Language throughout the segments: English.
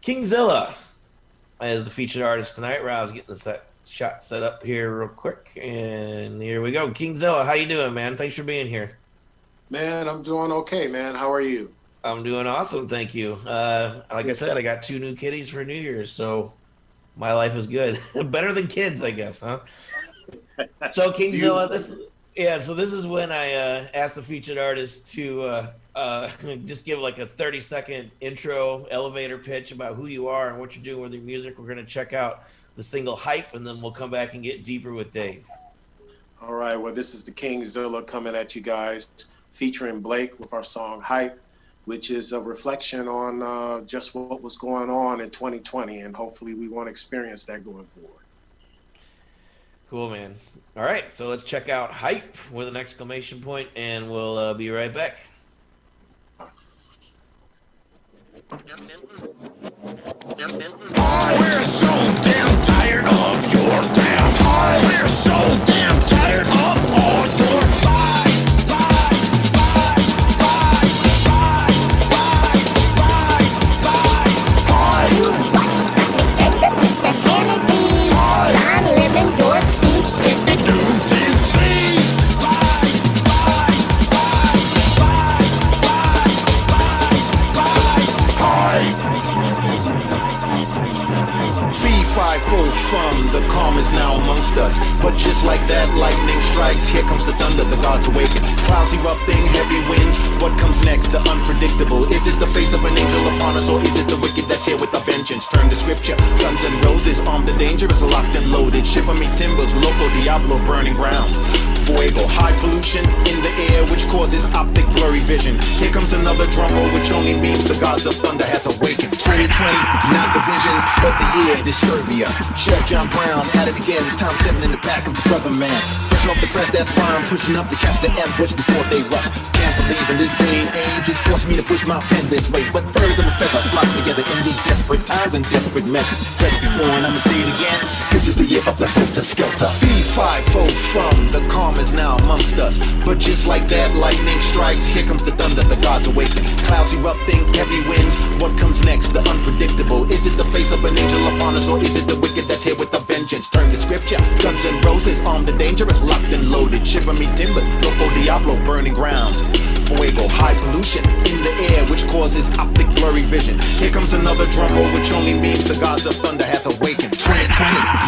KingZiLLa is the featured artist tonight. Rob's getting the shot set up here real quick, and here we go. KingZiLLa, how you doing, man? Thanks for being here. Man, I'm doing okay, man. How are you? I'm doing awesome, thank you. Like I said, I got two new kitties for New Year's, so my life is good. Better than kids, I guess, huh? So KingZiLLa, this is when I asked the featured artist to just give like a 30-second intro elevator pitch about who you are and what you're doing with your music. We're going to check out the single Hype, and then we'll come back and get deeper with Dave. All right. Well, this is the KingZiLLa coming at you guys, featuring Blake with our song Hype, which is a reflection on just what was going on in 2020, and hopefully we won't experience that going forward. Cool, man. All right, so let's check out Hype with an exclamation point, and we'll be right back. We're so damn tired of your damn heart. We're so damn tired of all your lies, lies, lies, lies, lies, lies, lies, lies, lies. Mr. Kennedy, I'm living your speech. Mr. Dudes and C's. Lies, lies, lies, lies, lies, lies, lies, lies. Fee, fi, fo, fum, the calm is now amongst us. But just like that, lightning strikes, here comes the thunder, the gods awaken. Clouds erupting, heavy winds, what comes next? The unpredictable. Is it the face of an angel upon us, or is it the wicked that's here with a vengeance? Turn to scripture, guns and roses, armed and dangerous, locked and loaded. Shiver me timbers, loco, diablo, burning ground. Fuego, high pollution in the air, which causes optic blurry vision. Here comes another drum roll, which only means the gods of thunder has awakened. 2020, not the vision, but the year, Disturbia. Chef John Brown at it again, this time sitting in the back of the brother man. Fresh off the press, that's why I'm pushing up to catch the ambush before they rush. Can't believe in this day and age, it's forced me to push my pen this way. But birds of a feather flock together in these desperate times and desperate measures. Said it before and I'ma say it again, this is the year of the helter skelter. Fee, fi, fo, fum, the calm is now amongst us. But just like that, lightning strikes, here comes the thunder, the gods awaken. Clouds erupting, heavy winds, what comes next? The unpredictable. Is it the face of an angel upon us, or is it the wicked that's here with a vengeance? Turn to scripture, guns and roses, armed and dangerous, locked and loaded. Shiver me timbers, loco, diablo, burning grounds. Fuego, high pollution in the air, which causes optic blurry vision. Here comes another drum roll, which only means the gods of thunder has awakened. 2020,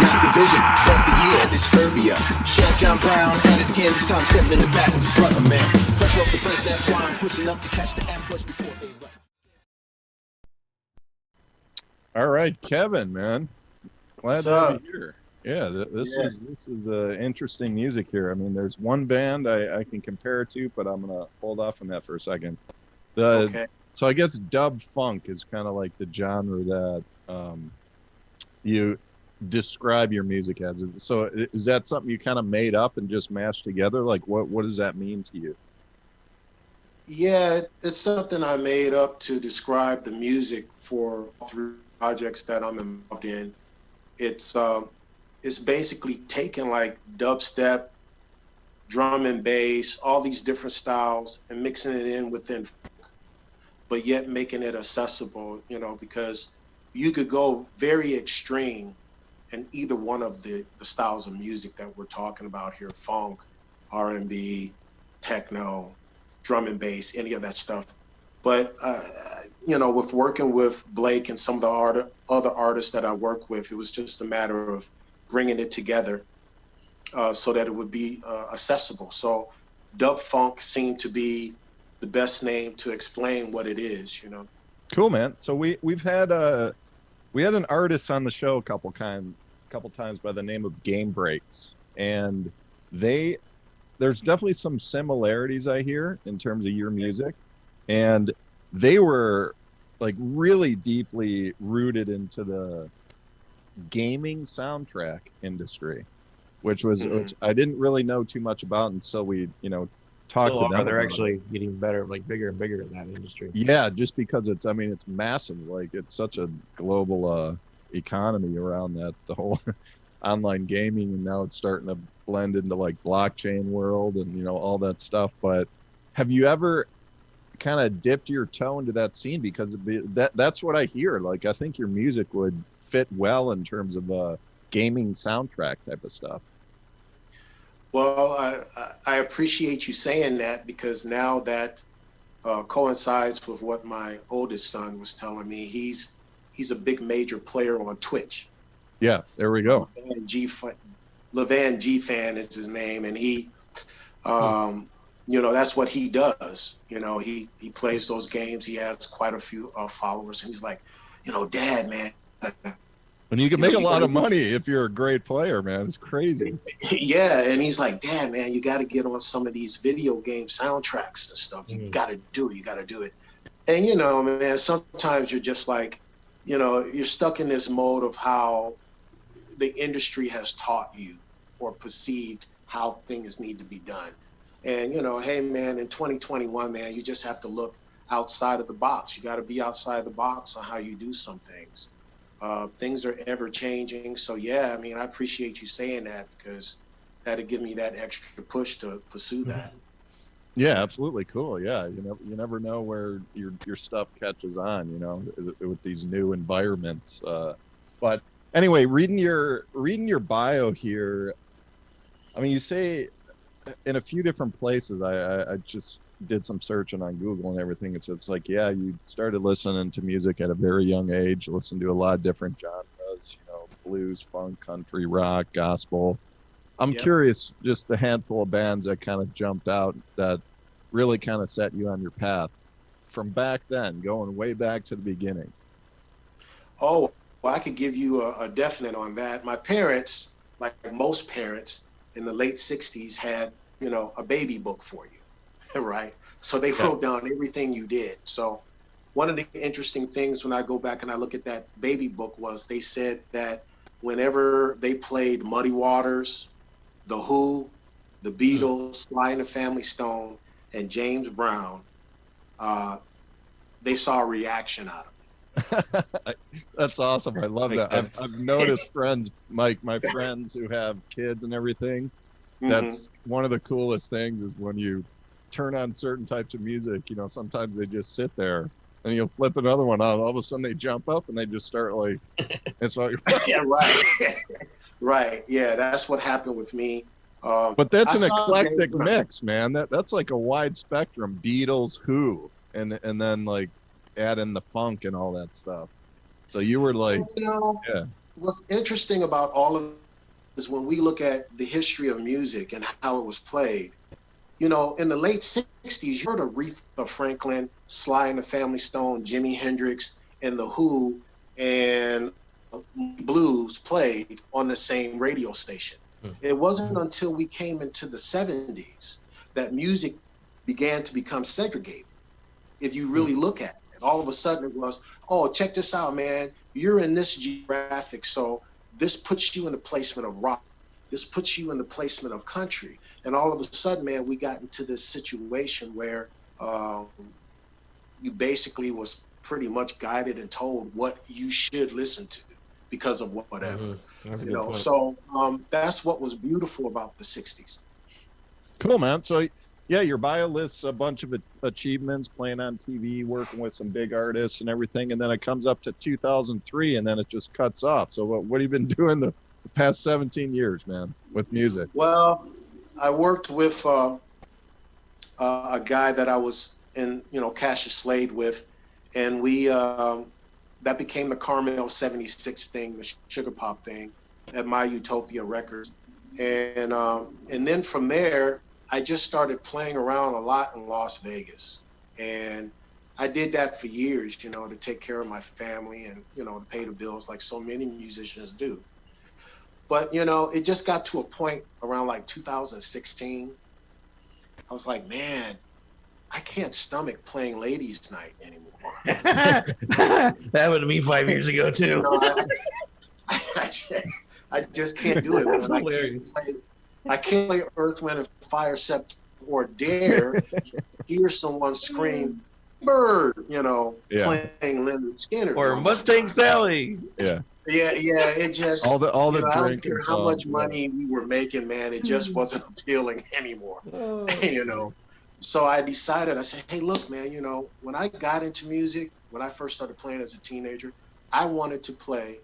not the vision, but the year, Disturbia. Chef John Brown at it again, this time sitting in the back with the brother man. Fresh off the press, that's why I'm pushing up to catch the ambush before they rush. All right, Kevin, man, glad to have you here. Yeah, this is interesting music here. I mean, there's one band I can compare it to, but I'm gonna hold off on that for a second. Okay. So I guess dub funk is kind of like the genre that you describe your music as. Is that something you kind of made up and just mashed together? Like, what does that mean to you? Yeah, it's something I made up to describe the music for all three projects that I'm involved in. It's basically taking like dubstep, drum and bass, all these different styles, and mixing it in within, but yet making it accessible, because you could go very extreme in either one of the styles of music that we're talking about here: funk, R&B, techno, drum and bass, any of that stuff. But with working with Blake and some of the other artists that I work with, it was just a matter of bringing it together so that it would be accessible. So dub funk seemed to be the best name to explain what it is, Cool, man. So we've had an artist on the show a couple times by the name of Game Breaks, and there's definitely some similarities I hear in terms of your music, and they were like really deeply rooted into the gaming soundtrack industry, which I didn't really know too much about until we talked to them. They're actually getting better, like bigger and bigger in that industry. Yeah, just because it's massive. Like, it's such a global economy around that, the whole online gaming, and now it's starting to blend into like blockchain world and all that stuff. But have you ever kind of dipped your toe into that scene? Because that's what I hear. Like, I think your music would fit well in terms of gaming soundtrack type of stuff. Well, I appreciate you saying that, because now that coincides with what my oldest son was telling me. He's a big major player on Twitch. Yeah, there we go. Levan G Fan is his name, and he, you know, that's what he does. You know, he plays those games. He has quite a few followers, and he's like, you know, Dad, man. And you can make a lot of money if you're a great player, man. It's crazy. Yeah, and he's like, Dad, man, you got to get on some of these video game soundtracks and stuff. You got to do it. You got to do it. And, you know, man, sometimes you're just like, you know, you're stuck in this mode of how the industry has taught you or perceived how things need to be done. And, you know, hey, man, in 2021, man, you just have to look outside of the box. You got to be outside the box on how you do some things. Things are ever changing. So, yeah, I mean, I appreciate you saying that, because that'll give me that extra push to pursue that. Yeah, absolutely. Cool. Yeah. You never know where your stuff catches on, you know, with these new environments. But anyway, reading your bio here, I mean, you say in a few different places, I just did some searching on Google and everything. It's just like, yeah, you started listening to music at a very young age, listened to a lot of different genres, you know, blues, funk, country, rock, gospel. I'm curious, just the handful of bands that kind of jumped out that really kind of set you on your path from back then, going way back to the beginning. Oh, well, I could give you a definite on that. My parents, like most parents in the late 60s, had, you know, a baby book for you, right? So they wrote down everything you did. So one of the interesting things when I go back and I look at that baby book was they said that whenever they played Muddy Waters, The Who, The Beatles, Sly and the Family Stone, and James Brown, they saw a reaction out of it. That's awesome. I love that. I've noticed friends, Mike, my friends who have kids and everything. That's one of the coolest things is when you turn on certain types of music, you know, sometimes they just sit there and you'll flip another one on. All of a sudden they jump up and they just start like, it's like, yeah, right. Right. Yeah, that's what happened with me. But that's an eclectic mix, man. That's like a wide spectrum. Beatles, Who, and then like add in the funk and all that stuff. So you were like, you know, what's interesting about all of this is when we look at the history of music and how it was played. You know, in the late 60s, you heard Aretha Franklin, Sly and the Family Stone, Jimi Hendrix, and The Who, and blues played on the same radio station. It wasn't until we came into the 70s that music began to become segregated. If you really look at it, all of a sudden it was, oh, check this out, man. You're in this geographic, so this puts you in the placement of rock. This puts you in the placement of country. And all of a sudden, man, we got into this situation where you basically was pretty much guided and told what you should listen to because of whatever. You know, so that's what was beautiful about the 60s. Cool, man. So yeah, your bio lists a bunch of achievements, playing on TV, working with some big artists and everything, and then it comes up to 2003 and then it just cuts off. So what have you been doing the past 17 years, man, with music? Well, I worked with a guy that I was in, you know, Cassius Slade with, and we that became the Carmel 76 thing, the Sugar Pop thing at My Utopia Records. And then from there, I just started playing around a lot in Las Vegas. And I did that for years, you know, to take care of my family and, you know, to pay the bills like so many musicians do. But, you know, it just got to a point around like 2016. I was like, man, I can't stomach playing ladies' night anymore. That would have been 5 years ago, too. You know, I just can't do it. That's Man. hilarious. I can't play Earth, Wind, and Fire, Sept, or dare hear someone scream, "Bird," you know, playing Leonard Skinner. Or Mustang Sally. Yeah. Yeah, it just all the you know, I don't drink care how much money we were making, man. It just wasn't appealing anymore. You know, So I decided, I said, hey, look, man, you know, when I got into music, when I first started playing as a teenager, I wanted to play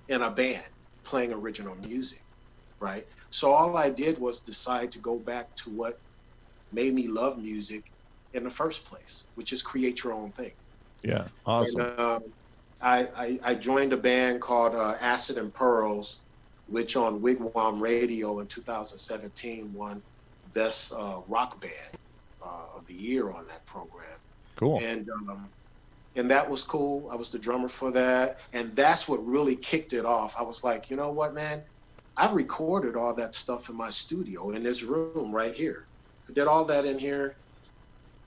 in a band playing original music, right? So all I did was decide to go back to what made me love music in the first place, which is create your own thing. Yeah, awesome. And I joined a band called Acid and Pearls, which on Wigwam Radio in 2017 won Best Rock Band of the Year on that program. Cool. And that was cool. I was the drummer for that. And that's what really kicked it off. I was like, you know what, man? I recorded all that stuff in my studio in this room right here. I did all that in here.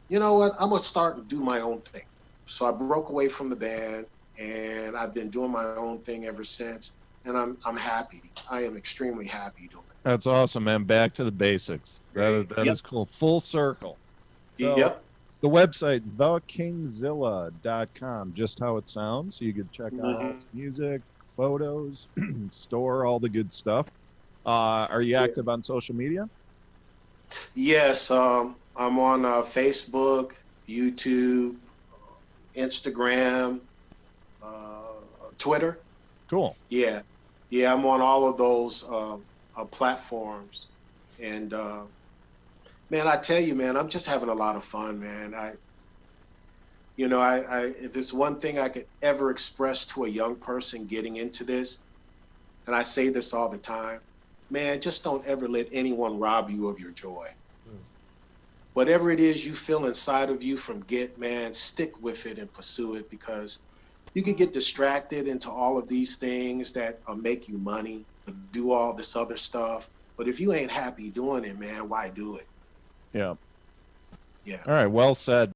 You know what? I'm going to start and do my own thing. So I broke away from the band, and I've been doing my own thing ever since. And I'm happy. I am extremely happy doing it. That's awesome, man. Back to the basics. That is cool. Full circle. So, Yep. the website, thekingzilla.com, just how it sounds. So you can check out all his music, photos, store all the good stuff. Are you active on social media? Yes, I'm on Facebook, YouTube, Instagram, Twitter. Cool. Yeah, I'm on all of those platforms, and man, I tell you, man, I'm just having a lot of fun, man. If there's one thing I could ever express to a young person getting into this, and I say this all the time, man, just don't ever let anyone rob you of your joy. Whatever it is you feel inside of you man, stick with it and pursue it, because you can get distracted into all of these things that make you money, do all this other stuff. But if you ain't happy doing it, man, why do it? Yeah. Yeah. All right. Well said.